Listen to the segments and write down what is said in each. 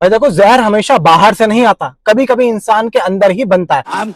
भाई देखो, जहर हमेशा बाहर से नहीं आता, कभी कभी इंसान के अंदर ही बनता है।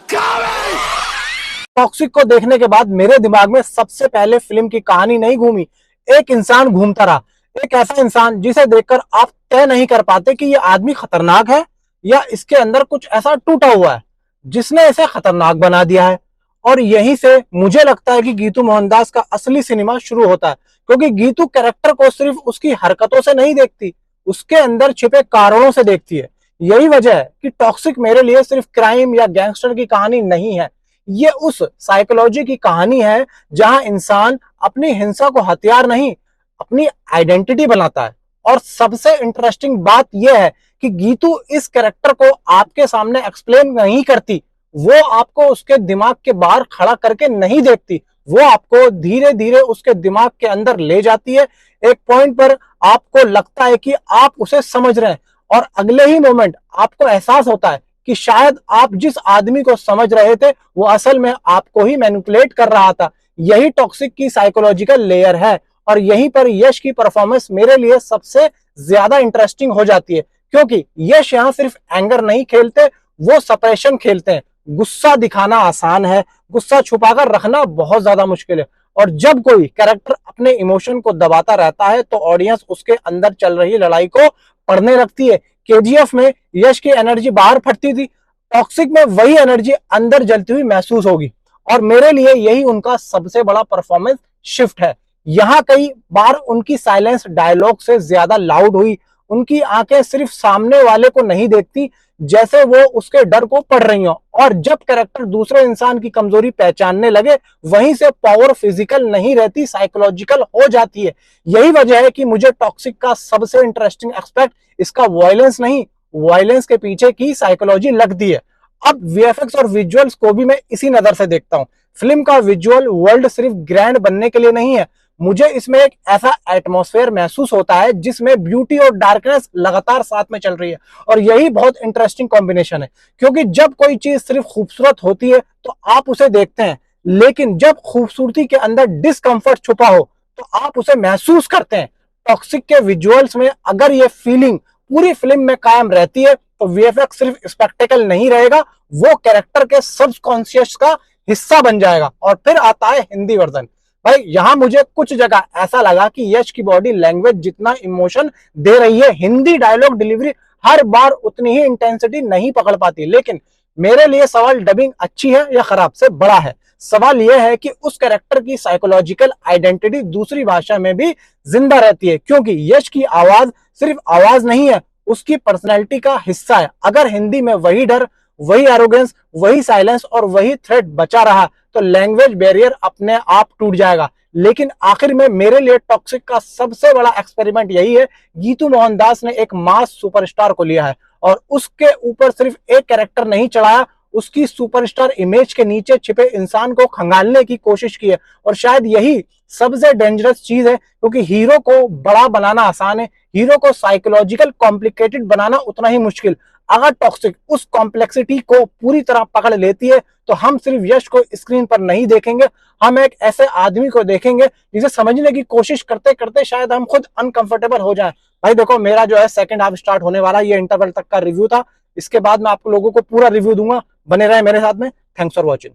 टॉक्सिक को देखने के बाद मेरे दिमाग में सबसे पहले फिल्म की कहानी नहीं घूमी, एक इंसान घूमता रहा। एक ऐसा इंसान जिसे देखकर आप तय नहीं कर पाते कि ये आदमी खतरनाक है या इसके अंदर कुछ ऐसा टूटा हुआ है जिसने इसे खतरनाक बना दिया है। और यहीं से मुझे लगता है कि गीतू मोहनदास का असली सिनेमा शुरू होता है, क्योंकि गीतू कैरेक्टर को सिर्फ उसकी हरकतों से नहीं देखती, उसके अंदर छिपे कारणों से देखती है। यही वजह है कि टॉक्सिक मेरे लिए सिर्फ क्राइम या गैंगस्टर की कहानी नहीं है, ये उस साइकोलॉजी की कहानी है जहां इंसान अपनी हिंसा को हथियार नहीं, अपनी आइडेंटिटी बनाता है। और सबसे इंटरेस्टिंग बात यह है कि गीतू इस कैरेक्टर को आपके सामने एक्सप्लेन नहीं करती, वो आपको उसके दिमाग के बाहर खड़ा करके नहीं देखती, वो आपको धीरे धीरे उसके दिमाग के अंदर ले जाती है। एक पॉइंट पर आपको लगता है कि आप उसे समझ रहे हैं, और अगले ही मोमेंट आपको एहसास होता है कि शायद आप जिस आदमी को समझ रहे थे वो असल में आपको ही मैनिपुलेट कर रहा था। यही टॉक्सिक की साइकोलॉजिकल लेयर है, और यहीं पर यश की परफॉर्मेंस मेरे लिए सबसे ज्यादा इंटरेस्टिंग हो जाती है, क्योंकि यश यहाँ सिर्फ एंगर नहीं खेलते, वो सप्रेशन खेलते हैं। गुस्सा दिखाना आसान है, गुस्सा छुपाकर रखना बहुत ज्यादा मुश्किल है। और जब कोई कैरेक्टर अपने इमोशन को दबाता रहता है तो ऑडियंस उसके अंदर चल रही लड़ाई को पढ़ने लगती है। केजीएफ में यश की एनर्जी बाहर फटती थी, टॉक्सिक में वही एनर्जी अंदर जलती हुई महसूस होगी। और मेरे लिए यही उनका सबसे बड़ा परफॉर्मेंस शिफ्ट है। यहाँ कई बार उनकी साइलेंस डायलॉग से ज्यादा लाउड हुई, उनकी आंखें सिर्फ सामने वाले को नहीं देखती, जैसे वो उसके डर को पढ़ रही हो। और जब कैरेक्टर दूसरे इंसान की कमजोरी पहचानने लगे, वहीं से पावर फिजिकल नहीं रहती, साइकोलॉजिकल हो जाती है। यही वजह है कि मुझे टॉक्सिक का सबसे इंटरेस्टिंग एस्पेक्ट इसका वायलेंस नहीं, वायलेंस के पीछे की साइकोलॉजी लगती है। अब वीएफएक्स और विजुअल्स को भी मैं इसी नजर से देखता हूँ। फिल्म का विजुअल वर्ल्ड सिर्फ ग्रैंड बनने के लिए नहीं है, मुझे इसमें एक ऐसा एटमॉस्फेयर महसूस होता है जिसमें ब्यूटी और डार्कनेस लगातार साथ में चल रही है। और यही बहुत इंटरेस्टिंग कॉम्बिनेशन है, क्योंकि जब कोई चीज सिर्फ खूबसूरत होती है तो आप उसे देखते हैं, लेकिन जब खूबसूरती के अंदर डिस्कंफर्ट छुपा हो तो आप उसे महसूस करते हैं। टॉक्सिक के विजुअल्स में अगर ये फीलिंग पूरी फिल्म में कायम रहती है तो वीएफएक्स सिर्फ स्पेक्टेकल नहीं रहेगा, वो कैरेक्टर के सबकॉन्शियस का हिस्सा बन जाएगा। और फिर आता है हिंदी वर्जन। भाई यहां मुझे कुछ जगह ऐसा लगा कि यश की बॉडी लैंग्वेज जितना इमोशन दे रही है, हिंदी डायलॉग डिलीवरी हर बार उतनी ही इंटेंसिटी नहीं पकड़ पाती। लेकिन मेरे लिए सवाल डबिंग अच्छी है या खराब से बड़ा है, सवाल यह है कि उस कैरेक्टर की साइकोलॉजिकल आइडेंटिटी दूसरी भाषा में भी जिंदा रहती है, क्योंकि यश की आवाज सिर्फ आवाज नहीं है, उसकी पर्सनैलिटी का हिस्सा है। अगर हिंदी में वही डर, वही एरोगेंस, वही साइलेंस और वही थ्रेट बचा रहा तो लैंग्वेज बैरियर अपने आप टूट जाएगा। लेकिन आखिर में मेरे लिए टॉक्सिक का सबसे बड़ा एक्सपेरिमेंट यही है, गीतू मोहनदास ने एक मास सुपरस्टार को लिया है और उसके ऊपर सिर्फ एक कैरेक्टर नहीं चढ़ाया, उसकी सुपरस्टार इमेज के नीचे छिपे इंसान को खंगालने की कोशिश की है। और शायद यही सबसे डेंजरस चीज है, क्योंकि हीरो को बड़ा बनाना आसान है, हीरो को साइकोलॉजिकल कॉम्प्लिकेटेड बनाना उतना ही मुश्किल। अगर टॉक्सिक उस कॉम्प्लेक्सिटी को पूरी तरह पकड़ लेती है तो हम सिर्फ यश को स्क्रीन पर नहीं देखेंगे, हम एक ऐसे आदमी को देखेंगे जिसे समझने की कोशिश करते करते शायद हम खुद अनकंफर्टेबल हो जाएं। भाई देखो, मेरा जो है सेकंड हाफ स्टार्ट होने वाला, ये इंटरवल तक का रिव्यू था, इसके बाद मैं आप लोगों को पूरा रिव्यू दूंगा। बने रहे मेरे साथ में। Thanks for watching.